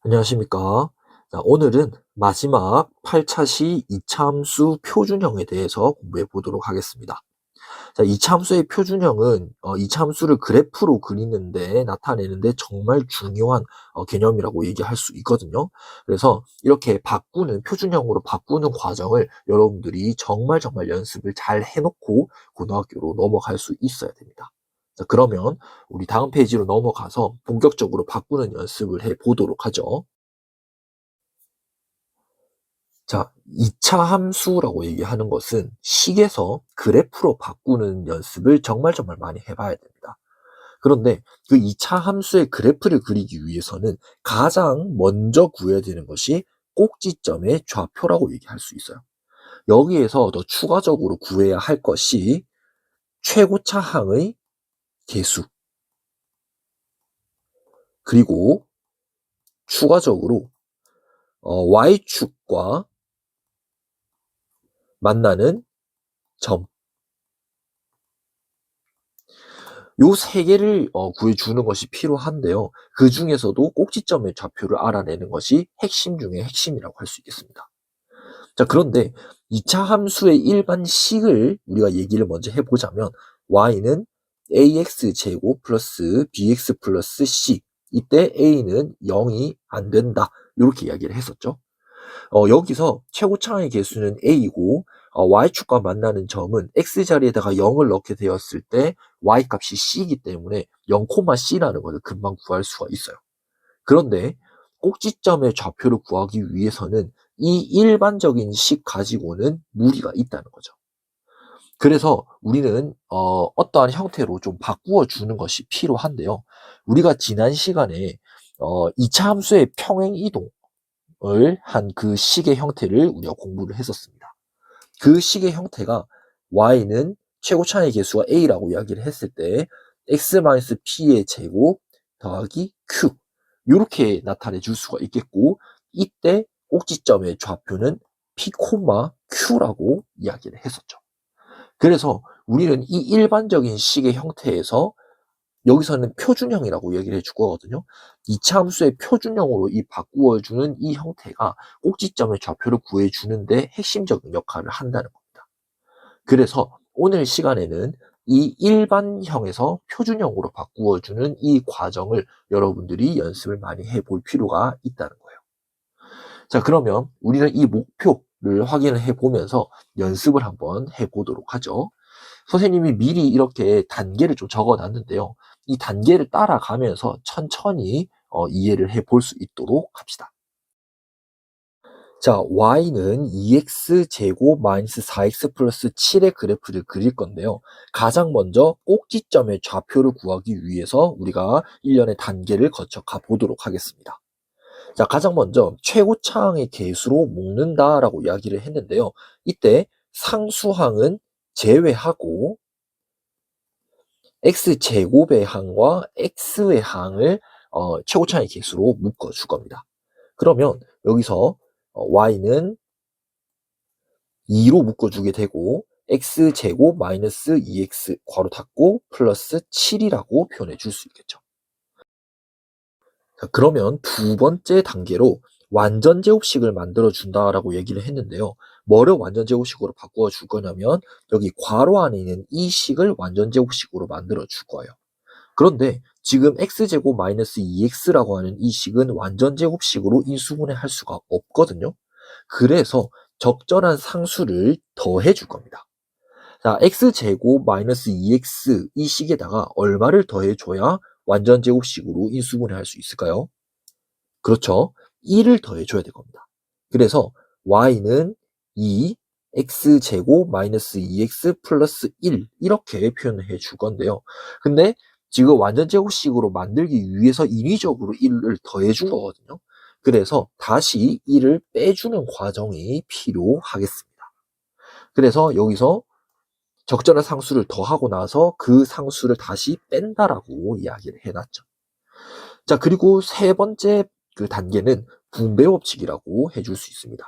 안녕하십니까. 자, 오늘은 마지막 8차 시 이차함수 표준형에 대해서 공부해 보도록 하겠습니다. 자, 이차함수의 표준형은 이차함수를 그래프로 그리는데 나타내는데 정말 중요한 개념이라고 얘기할 수 있거든요. 그래서 이렇게 표준형으로 바꾸는 과정을 여러분들이 정말 연습을 잘 해놓고 고등학교로 넘어갈 수 있어야 됩니다. 자, 그러면 우리 다음 페이지로 넘어가서 본격적으로 바꾸는 연습을 해 보도록 하죠. 자, 2차 함수라고 얘기하는 것은 식에서 그래프로 바꾸는 연습을 정말 많이 해봐야 됩니다. 그런데 그 2차 함수의 그래프를 그리기 위해서는 가장 먼저 구해야 되는 것이 꼭지점의 좌표라고 얘기할 수 있어요. 여기에서 더 추가적으로 구해야 할 것이 최고차항의 개수, 그리고 추가적으로 y축과 만나는 점, 요 세 개를 구해주는 것이 필요한데요. 그 중에서도 꼭지점의 좌표를 알아내는 것이 핵심 중에 핵심이라고 할 수 있겠습니다. 자, 그런데 2차 함수의 일반식을 우리가 얘기를 먼저 해보자면 y는 ax제곱 플러스 bx 플러스 c, 이때 a는 0이 안 된다, 이렇게 이야기를 했었죠. 여기서 최고차항의 개수는 a이고 y축과 만나는 점은 x자리에다가 0을 넣게 되었을 때 y값이 c이기 때문에 0,c라는 것을 금방 구할 수가 있어요. 그런데 꼭지점의 좌표를 구하기 위해서는 이 일반적인 식 가지고는 무리가 있다는 거죠. 그래서 우리는 어떠한 형태로 좀 바꾸어 주는 것이 필요한데요. 우리가 지난 시간에 2차 함수의 평행 이동 을 한 그 식의 형태를 우리가 공부를 했었습니다. 그 식의 형태가 y는 최고차항의 개수가 a라고 이야기를 했을 때 x-p의 제곱 더하기 q, 이렇게 나타내 줄 수가 있겠고, 이때 꼭지점의 좌표는 p, q라고 이야기를 했었죠. 그래서 우리는 이 일반적인 식의 형태에서 여기서는 표준형이라고 얘기를 해줄 거거든요. 2차 함수의 표준형으로 바꾸어주는 이 형태가 꼭지점의 좌표를 구해주는데 핵심적인 역할을 한다는 겁니다. 그래서 오늘 시간에는 이 일반형에서 표준형으로 바꾸어주는 이 과정을 여러분들이 연습을 많이 해볼 필요가 있다는 거예요. 자, 그러면 우리는 이 목표를 확인을 해보면서 연습을 한번 해보도록 하죠. 선생님이 미리 이렇게 단계를 좀 적어놨는데요. 이 단계를 따라가면서 천천히 이해를 해볼 수 있도록 합시다. 자, y는 2x제곱 마이너스 4x 플러스 7의 그래프를 그릴 건데요. 가장 먼저 꼭지점의 좌표를 구하기 위해서 우리가 일련의 단계를 거쳐 가보도록 하겠습니다. 자, 가장 먼저 최고차항의 개수로 묶는다라고 이야기를 했는데요. 이때 상수항은 제외하고 x제곱의 항과 x의 항을 최고차항의 개수로 묶어줄 겁니다. 그러면 여기서 y는 2로 묶어주게 되고 x제곱 마이너스 2x 괄호 닫고 플러스 7이라고 표현해 줄 수 있겠죠. 자, 그러면 두 번째 단계로 완전 제곱식을 만들어 준다라고 얘기를 했는데요. 뭐를 완전 제곱식으로 바꾸어 줄 거냐면 여기 괄호 안에 있는 이 식을 완전 제곱식으로 만들어 줄 거예요. 그런데 지금 x제곱 마이너스 2x라고 하는 이 식은 완전 제곱식으로 인수분해할 수가 없거든요. 그래서 적절한 상수를 더해 줄 겁니다. 자, x제곱 마이너스 2x 이 식에다가 얼마를 더해 줘야 완전 제곱식으로 인수분해할 수 있을까요? 그렇죠. 1을 더해 줘야 될 겁니다. 그래서 y는 2 x제곱 마이너스 2x 플러스 1, 이렇게 표현을 해 줄 건데요. 근데 지금 완전 제곱식으로 만들기 위해서 인위적으로 1을 더해 준 거거든요. 그래서 다시 1을 빼주는 과정이 필요하겠습니다. 그래서 여기서 적절한 상수를 더하고 나서 그 상수를 다시 뺀다라고 이야기를 해놨죠. 자, 그리고 세 번째 그 단계는 분배 법칙이라고 해줄 수 있습니다.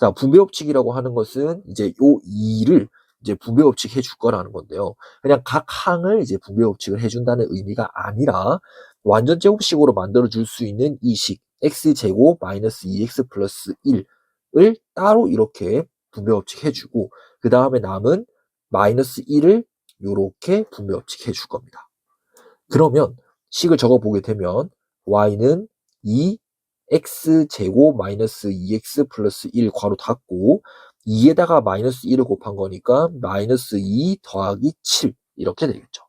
자, 분배 법칙이라고 하는 것은 이제 요 2를 이제 분배 법칙 해줄 거라는 건데요. 그냥 각 항을 이제 분배 법칙을 해준다는 의미가 아니라 완전 제곱식으로 만들어 줄 수 있는 이 식, x제곱 마이너스 2x 플러스 1을 따로 이렇게 분배법칙 해주고 그 다음에 남은 마이너스 1을 이렇게 분배법칙 해줄 겁니다. 그러면 식을 적어보게 되면 y는 2x제곱 마이너스 2x 플러스 1 괄호 닫고 2에다가 마이너스 1을 곱한 거니까 마이너스 2 더하기 7 이렇게 되겠죠.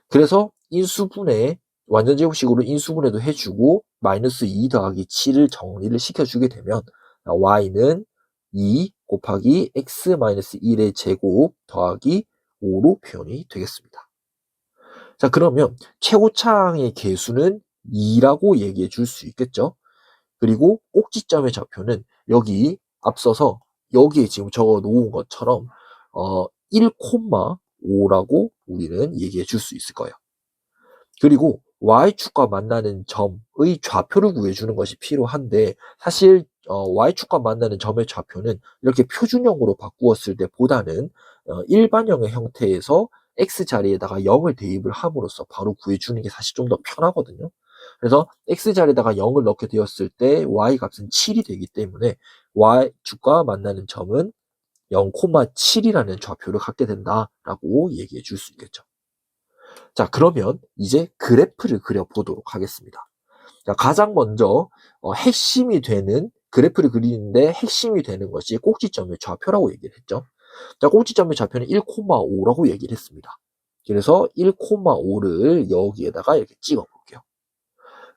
그래서 인수분해 완전 제곱식으로 인수분해도 해주고 마이너스 2 더하기 7을 정리를 시켜주게 되면 y는 2 곱하기 x 마이너스 1의 제곱 더하기 5로 표현이 되겠습니다. 자, 그러면 최고차항의 개수는 2라고 얘기해 줄 수 있겠죠. 그리고 꼭지점의 좌표는 여기 앞서서 여기에 지금 적어 놓은 것처럼 1,5라고 우리는 얘기해 줄 수 있을 거예요. 그리고 y축과 만나는 점의 좌표를 구해주는 것이 필요한데 사실 y축과 만나는 점의 좌표는 이렇게 표준형으로 바꾸었을 때보다는 일반형의 형태에서 x 자리에다가 0을 대입을 함으로써 바로 구해주는 게 사실 좀 더 편하거든요. 그래서 x 자리에다가 0을 넣게 되었을 때 y 값은 7이 되기 때문에 y축과 만나는 점은 0,7이라는 좌표를 갖게 된다라고 얘기해 줄 수 있겠죠. 자, 그러면 이제 그래프를 그려보도록 하겠습니다. 자, 가장 먼저 핵심이 되는 그래프를 그리는데 핵심이 되는 것이 꼭지점의 좌표라고 얘기를 했죠. 자, 꼭지점의 좌표는 1,5라고 얘기를 했습니다. 그래서 1,5를 여기에다가 이렇게 찍어 볼게요.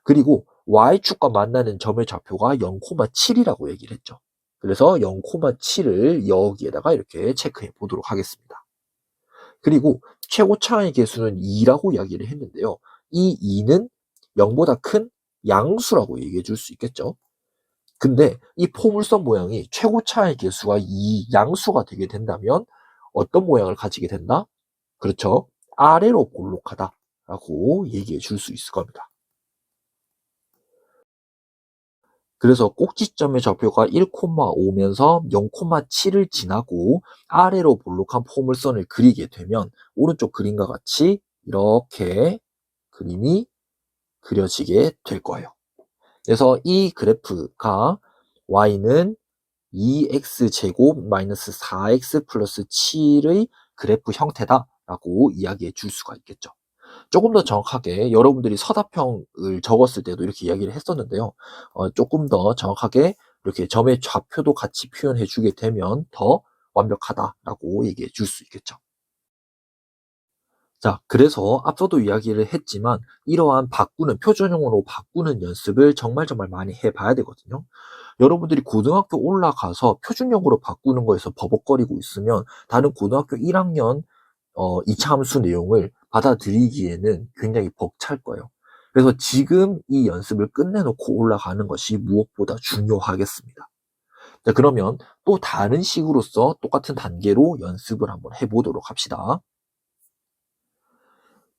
그리고 y축과 만나는 점의 좌표가 0,7이라고 얘기를 했죠. 그래서 0,7을 여기에다가 이렇게 체크해 보도록 하겠습니다. 그리고 최고차항의 개수는 2라고 이야기를 했는데요. 이 2는 0보다 큰 양수라고 얘기해 줄 수 있겠죠. 근데 이 포물선 모양이 최고차항의 개수가 2 양수가 되게 된다면 어떤 모양을 가지게 된다? 그렇죠. 아래로 볼록하다라고 얘기해 줄 수 있을 겁니다. 그래서 꼭지점의 좌표가 1,5면서 0,7을 지나고 아래로 볼록한 포물선을 그리게 되면 오른쪽 그림과 같이 이렇게 그림이 그려지게 될 거예요. 그래서 이 그래프가 y는 2x제곱 마이너스 4x 플러스 7의 그래프 형태다라고 이야기해 줄 수가 있겠죠. 조금 더 정확하게 여러분들이 서답형을 적었을 때도 이렇게 이야기를 했었는데요. 조금 더 정확하게 이렇게 점의 좌표도 같이 표현해 주게 되면 더 완벽하다라고 얘기해 줄 수 있겠죠. 자, 그래서 앞서도 이야기를 했지만 이러한 표준형으로 바꾸는 연습을 정말 많이 해봐야 되거든요. 여러분들이 고등학교 올라가서 표준형으로 바꾸는 거에서 버벅거리고 있으면 다른 고등학교 1학년 2차 함수 내용을 받아들이기에는 굉장히 벅찰 거예요. 그래서 지금 이 연습을 끝내놓고 올라가는 것이 무엇보다 중요하겠습니다. 자, 그러면 또 다른 식으로서 똑같은 단계로 연습을 한번 해보도록 합시다.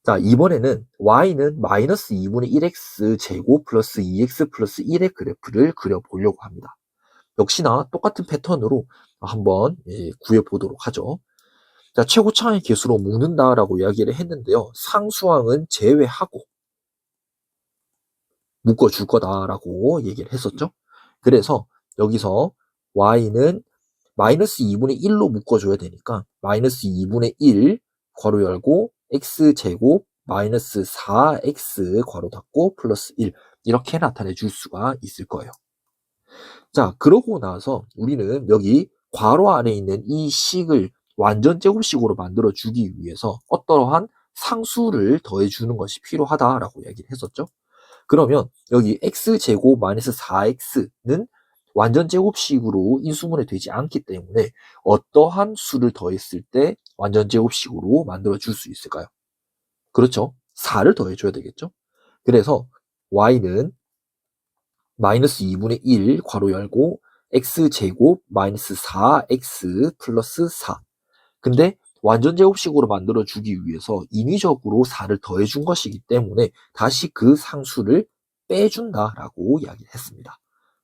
자, 이번에는 y는 마이너스 2분의 1x 제곱 플러스 2x 플러스 1의 그래프를 그려보려고 합니다. 역시나 똑같은 패턴으로 한번 구해보도록 하죠. 자, 최고차항의 개수로 묶는다라고 이야기를 했는데요. 상수항은 제외하고 묶어줄 거다라고 얘기를 했었죠. 그래서 여기서 y는 마이너스 2분의 1로 묶어줘야 되니까 마이너스 2분의 1 괄호 열고 x제곱 마이너스 4x 괄호 닫고 플러스 1 이렇게 나타내 줄 수가 있을 거예요. 자, 그러고 나서 우리는 여기 괄호 안에 있는 이 식을 완전 제곱식으로 만들어 주기 위해서 어떠한 상수를 더해 주는 것이 필요하다라고 얘기를 했었죠. 그러면 여기 x제곱 마이너스 4x는 완전 제곱식으로 인수분해 되지 않기 때문에 어떠한 수를 더했을 때 완전 제곱식으로 만들어 줄 수 있을까요? 그렇죠. 4를 더해 줘야 되겠죠. 그래서 y는 마이너스 2분의 1 괄호 열고 x제곱 마이너스 4x 플러스 4. 근데 완전 제곱식으로 만들어 주기 위해서 인위적으로 4를 더해 준 것이기 때문에 다시 그 상수를 빼준다라고 이야기를 했습니다.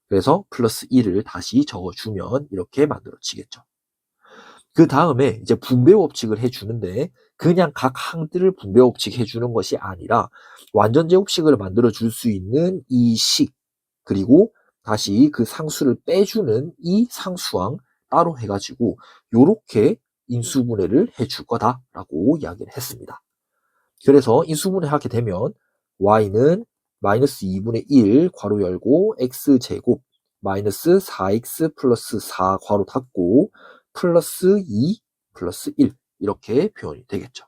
그래서 플러스 1을 다시 적어주면 이렇게 만들어지겠죠. 그 다음에 이제 분배 법칙을 해주는데 그냥 각 항들을 분배 법칙 해주는 것이 아니라 완전 제곱식을 만들어 줄 수 있는 이 식, 그리고 다시 그 상수를 빼주는 이 상수항 따로 해가지고 요렇게 인수분해를 해줄 거다라고 이야기를 했습니다. 그래서 인수분해 하게 되면 y는 마이너스 2분의 1 괄호 열고 x제곱 마이너스 4x 플러스 4 괄호 닫고 플러스 2 플러스 1 이렇게 표현이 되겠죠.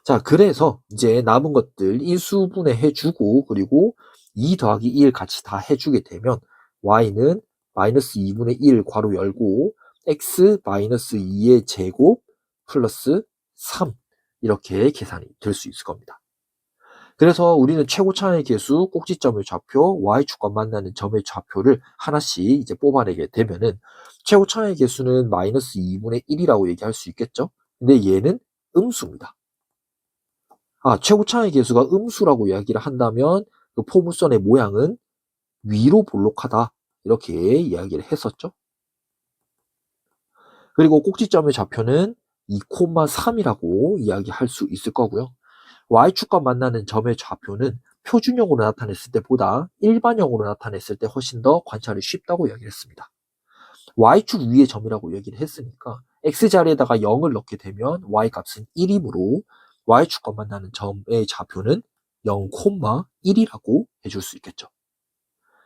자, 그래서 이제 남은 것들 인수분해 해주고 그리고 2 더하기 1 같이 다 해주게 되면 y는 마이너스 2분의 1 괄호 열고 x 마이너스 2의 제곱 플러스 3 이렇게 계산이 될 수 있을 겁니다. 그래서 우리는 최고차의 계수, 꼭지점의 좌표, y축과 만나는 점의 좌표를 하나씩 이제 뽑아내게 되면은 최고차의 계수는 마이너스 2분의 1이라고 얘기할 수 있겠죠? 근데 얘는 음수입니다. 최고차의 계수가 음수라고 이야기를 한다면 그 포물선의 모양은 위로 볼록하다 이렇게 이야기를 했었죠. 그리고 꼭지점의 좌표는 2,3이라고 이야기할 수 있을 거고요. y축과 만나는 점의 좌표는 표준형으로 나타냈을 때보다 일반형으로 나타냈을 때 훨씬 더 관찰이 쉽다고 이야기를 했습니다. y축 위의 점이라고 얘기를 했으니까 x자리에다가 0을 넣게 되면 y값은 1이므로 y축과 만나는 점의 좌표는 0,1이라고 해줄 수 있겠죠.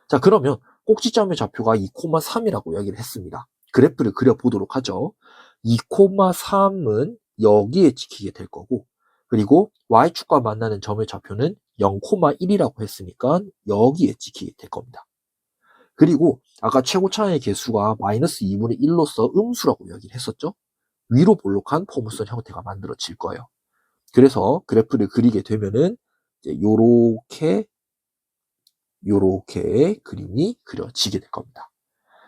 자, 그러면 꼭지점의 좌표가 2,3이라고 이야기를 했습니다. 그래프를 그려보도록 하죠. 2,3은 여기에 찍히게 될 거고 그리고 y축과 만나는 점의 좌표는 0,1이라고 했으니까 여기에 찍히게 될 겁니다. 그리고 아까 최고차의 개수가 마이너스 2분의 1로서 음수라고 이야기를 했었죠. 위로 볼록한 포물선 형태가 만들어질 거예요. 그래서 그래프를 그리게 되면은 이제 요렇게 그림이 그려지게 될 겁니다.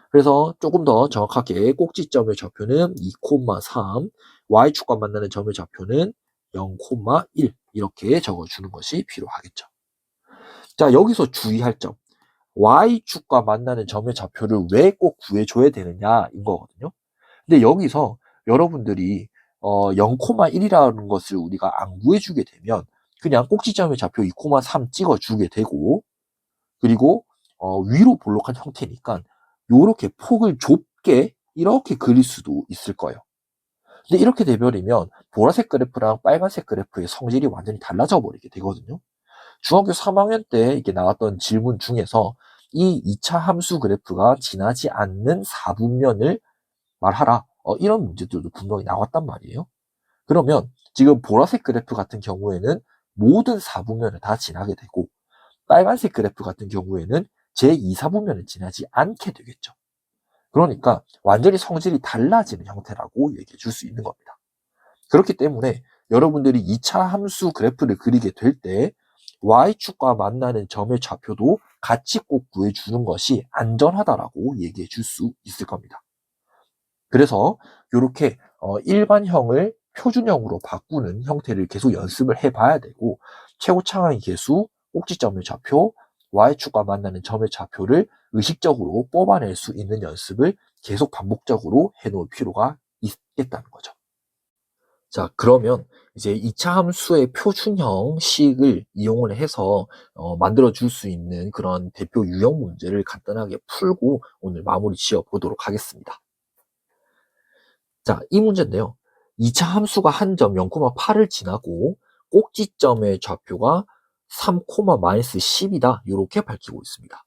그래서 조금 더 정확하게 꼭지점의 좌표는 2,3, y축과 만나는 점의 좌표는 0,1 이렇게 적어주는 것이 필요하겠죠. 자, 여기서 주의할 점. y축과 만나는 점의 좌표를 왜 꼭 구해줘야 되느냐인 거거든요. 근데 여기서 여러분들이 0,1이라는 것을 우리가 안 구해주게 되면 그냥 꼭지점의 좌표 2,3 찍어주게 되고 그리고 위로 볼록한 형태니까 이렇게 폭을 좁게 이렇게 그릴 수도 있을 거예요. 근데 이렇게 돼버리면 보라색 그래프랑 빨간색 그래프의 성질이 완전히 달라져 버리게 되거든요. 중학교 3학년 때 이게 나왔던 질문 중에서 이 2차 함수 그래프가 지나지 않는 4분면을 말하라. 이런 문제들도 분명히 나왔단 말이에요. 그러면 지금 보라색 그래프 같은 경우에는 모든 4분면을 다 지나게 되고 빨간색 그래프 같은 경우에는 제2, 4분면을 지나지 않게 되겠죠. 그러니까 완전히 성질이 달라지는 형태라고 얘기해 줄 수 있는 겁니다. 그렇기 때문에 여러분들이 2차 함수 그래프를 그리게 될 때 y축과 만나는 점의 좌표도 같이 꼭 구해주는 것이 안전하다라고 얘기해 줄 수 있을 겁니다. 그래서 이렇게 일반형을 표준형으로 바꾸는 형태를 계속 연습을 해봐야 되고 최고차의 계수, 꼭지점의 좌표, y축과 만나는 점의 좌표를 의식적으로 뽑아낼 수 있는 연습을 계속 반복적으로 해놓을 필요가 있겠다는 거죠. 자, 그러면 이제 2차 함수의 표준형식을 이용을 해서 만들어 줄 수 있는 그런 대표 유형 문제를 간단하게 풀고 오늘 마무리 지어 보도록 하겠습니다. 자, 이 문제인데요. 2차 함수가 한 점 0,8을 지나고 꼭지점의 좌표가 3,-10이다. 이렇게 밝히고 있습니다.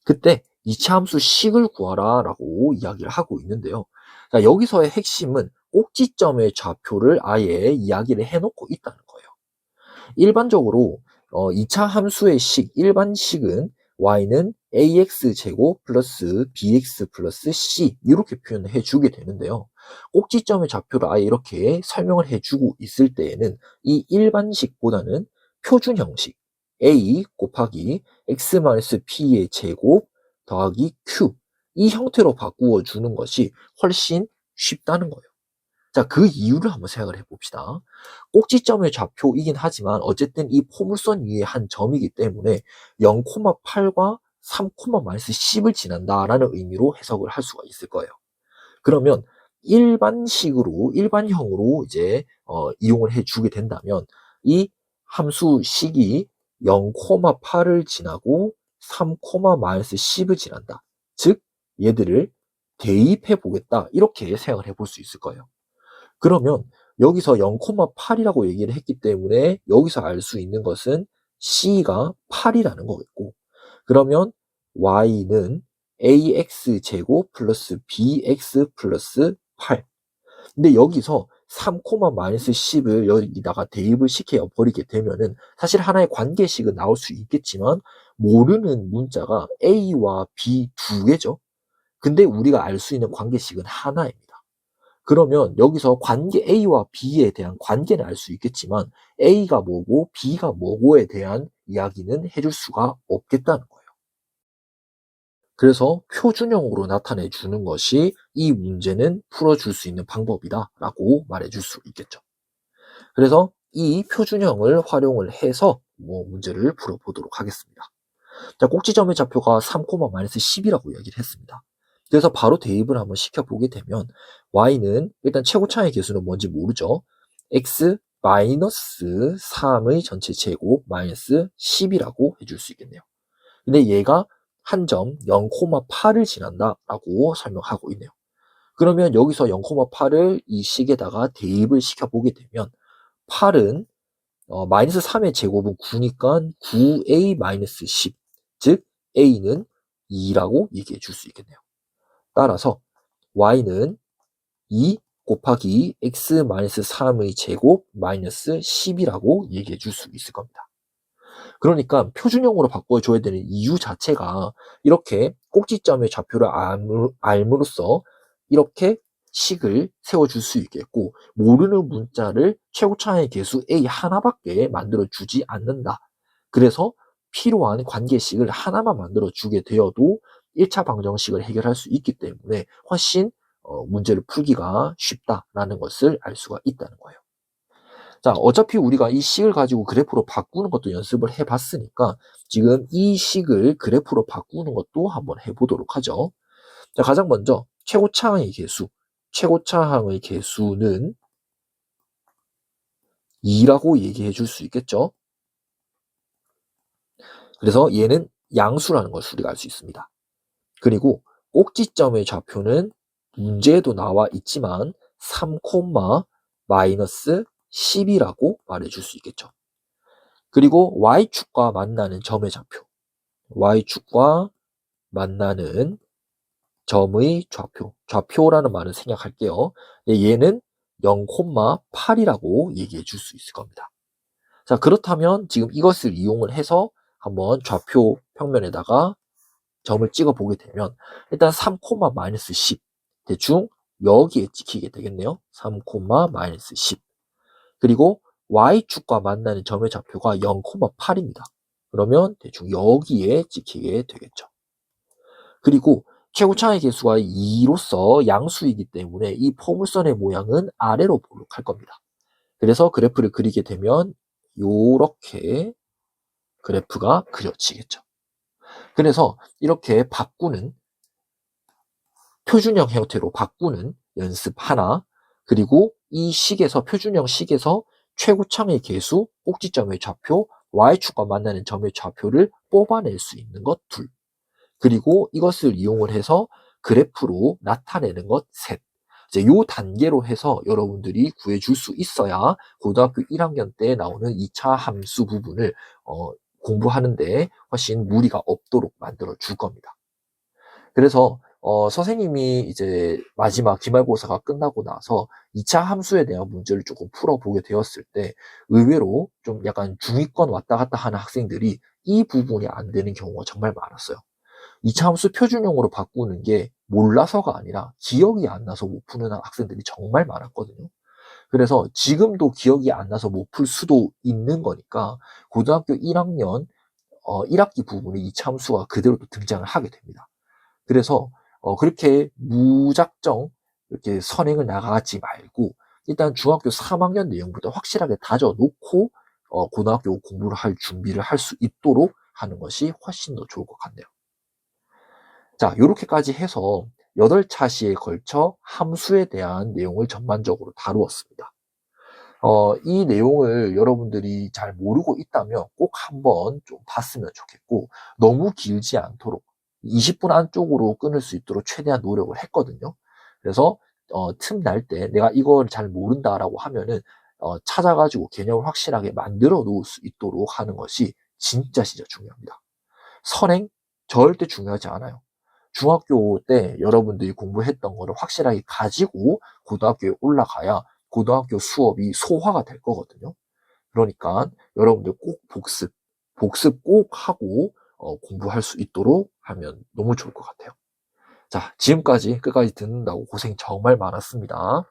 그때 2차 함수 식을 구하라 라고 이야기를 하고 있는데요. 자, 여기서의 핵심은 꼭지점의 좌표를 아예 이야기를 해놓고 있다는 거예요. 일반적으로 2차 함수의 식, 일반식은 y는 ax제곱 플러스 bx 플러스 c 이렇게 표현해 주게 되는데요. 꼭지점의 좌표를 아예 이렇게 설명을 해주고 있을 때에는 이 일반식보다는 표준 형식 a 곱하기 x-p의 제곱 더하기 q 이 형태로 바꾸어 주는 것이 훨씬 쉽다는 거예요. 자, 그 이유를 한번 생각을 해봅시다. 꼭지점의 좌표이긴 하지만 어쨌든 이 포물선 위에 한 점이기 때문에 0,8과 3,-10을 지난다라는 의미로 해석을 할 수가 있을 거예요. 그러면 일반형으로 이제 이용을 해주게 된다면 이 함수 식이 0,8을 지나고 3, 마이너스 10을 지난다. 즉 얘들을 대입해 보겠다. 이렇게 생각을 해볼 수 있을 거예요. 그러면 여기서 0,8이라고 얘기를 했기 때문에 여기서 알 수 있는 것은 c가 8이라는 거겠고, 그러면 y는 ax제곱 플러스 bx 플러스 8. 근데 여기서 3, 마이너스 10을 여기다가 대입을 시켜 버리게 되면은 사실 하나의 관계식은 나올 수 있겠지만 모르는 문자가 a와 b 두 개죠. 근데 우리가 알 수 있는 관계식은 하나입니다. 그러면 여기서 관계 A와 B에 대한 관계는 알 수 있겠지만 A가 뭐고 B가 뭐고에 대한 이야기는 해줄 수가 없겠다는 거예요. 그래서 표준형으로 나타내 주는 것이 이 문제는 풀어줄 수 있는 방법이다 라고 말해줄 수 있겠죠. 그래서 이 표준형을 활용을 해서 문제를 풀어보도록 하겠습니다. 자, 꼭지점의 좌표가 3, 마이너스 10이라고 이야기를 했습니다. 그래서 바로 대입을 한번 시켜보게 되면 y는 일단 최고차의 개수는 뭔지 모르죠. x 마이너스 3의 전체 제곱 마이너스 10이라고 해줄 수 있겠네요. 근데 얘가 한 점 0,8을 지난다 라고 설명하고 있네요. 그러면 여기서 0,8을 이 식에다가 대입을 시켜보게 되면 8은 마이너스 3의 제곱은 9니까 9a 마이너스 10, 즉 a는 2라고 얘기해 줄 수 있겠네요. 따라서 y는 2 곱하기 x 마이너스 3의 제곱 마이너스 10이라고 얘기해 줄 수 있을 겁니다. 그러니까 표준형으로 바꿔줘야 되는 이유 자체가 이렇게 꼭지점의 좌표를 알므로써 이렇게 식을 세워줄 수 있겠고, 모르는 문자를 최고차의 개수 a 하나밖에 만들어주지 않는다. 그래서 필요한 관계식을 하나만 만들어주게 되어도 1차 방정식을 해결할 수 있기 때문에 훨씬 문제를 풀기가 쉽다라는 것을 알 수가 있다는 거예요. 자, 어차피 우리가 이 식을 가지고 그래프로 바꾸는 것도 연습을 해봤으니까 지금 이 식을 그래프로 바꾸는 것도 한번 해보도록 하죠. 자, 가장 먼저 최고차항의 개수는 2라고 얘기해 줄 수 있겠죠. 그래서 얘는 양수라는 것을 우리가 알 수 있습니다. 그리고 꼭지점의 좌표는 문제에도 나와 있지만 3, 마이너스 10이라고 말해줄 수 있겠죠. 그리고 y축과 만나는 점의 좌표, y축과 만나는 점의 좌표라는 말은 생략할게요. 얘는 0,8이라고 얘기해 줄 수 있을 겁니다. 자, 그렇다면 지금 이것을 이용을 해서 한번 좌표 평면에다가 점을 찍어 보게 되면 일단 3, 마이너스 10 대충 여기에 찍히게 되겠네요. 3, 마이너스 10. 그리고 y축과 만나는 점의 좌표가 0,8입니다. 그러면 대충 여기에 찍히게 되겠죠. 그리고 최고차의 개수가 2로서 양수이기 때문에 이 포물선의 모양은 아래로 볼록할 겁니다. 그래서 그래프를 그리게 되면 이렇게 그래프가 그려지겠죠. 그래서 이렇게 표준형 형태로 바꾸는 연습 하나, 그리고 이 식에서 표준형 식에서 최고차의 개수, 꼭지점의 좌표, y축과 만나는 점의 좌표를 뽑아낼 수 있는 것 둘, 그리고 이것을 이용을 해서 그래프로 나타내는 것 셋. 이제 요 단계로 해서 여러분들이 구해줄 수 있어야 고등학교 1학년 때 나오는 2차 함수 부분을 공부하는데 훨씬 무리가 없도록 만들어 줄 겁니다. 그래서 선생님이 이제 마지막 기말고사가 끝나고 나서 2차 함수에 대한 문제를 조금 풀어보게 되었을 때 의외로 좀 약간 중위권 왔다 갔다 하는 학생들이 이 부분이 안 되는 경우가 정말 많았어요. 2차 함수 표준형으로 바꾸는 게 몰라서가 아니라 기억이 안 나서 못 푸는 학생들이 정말 많았거든요. 그래서 지금도 기억이 안 나서 못 풀 수도 있는 거니까 고등학교 1학년 1학기 부분에 2차 함수가 그대로 또 등장을 하게 됩니다. 그래서 그렇게 무작정 이렇게 선행을 나가지 말고 일단 중학교 3학년 내용부터 확실하게 다져놓고 고등학교 공부를 할 준비를 할 수 있도록 하는 것이 훨씬 더 좋을 것 같네요. 자, 이렇게까지 해서 8차시에 걸쳐 함수에 대한 내용을 전반적으로 다루었습니다. 이 내용을 여러분들이 잘 모르고 있다면 꼭 한번 좀 봤으면 좋겠고, 너무 길지 않도록 20분 안쪽으로 끊을 수 있도록 최대한 노력을 했거든요. 그래서 틈 날 때 내가 이걸 잘 모른다라고 하면은 찾아가지고 개념을 확실하게 만들어 놓을 수 있도록 하는 것이 진짜 중요합니다. 선행 절대 중요하지 않아요. 중학교 때 여러분들이 공부했던 거를 확실하게 가지고 고등학교에 올라가야 고등학교 수업이 소화가 될 거거든요. 그러니까 여러분들 꼭 복습 꼭 하고 공부할 수 있도록 하면 너무 좋을 것 같아요. 자, 지금까지 끝까지 듣는다고 고생 정말 많았습니다.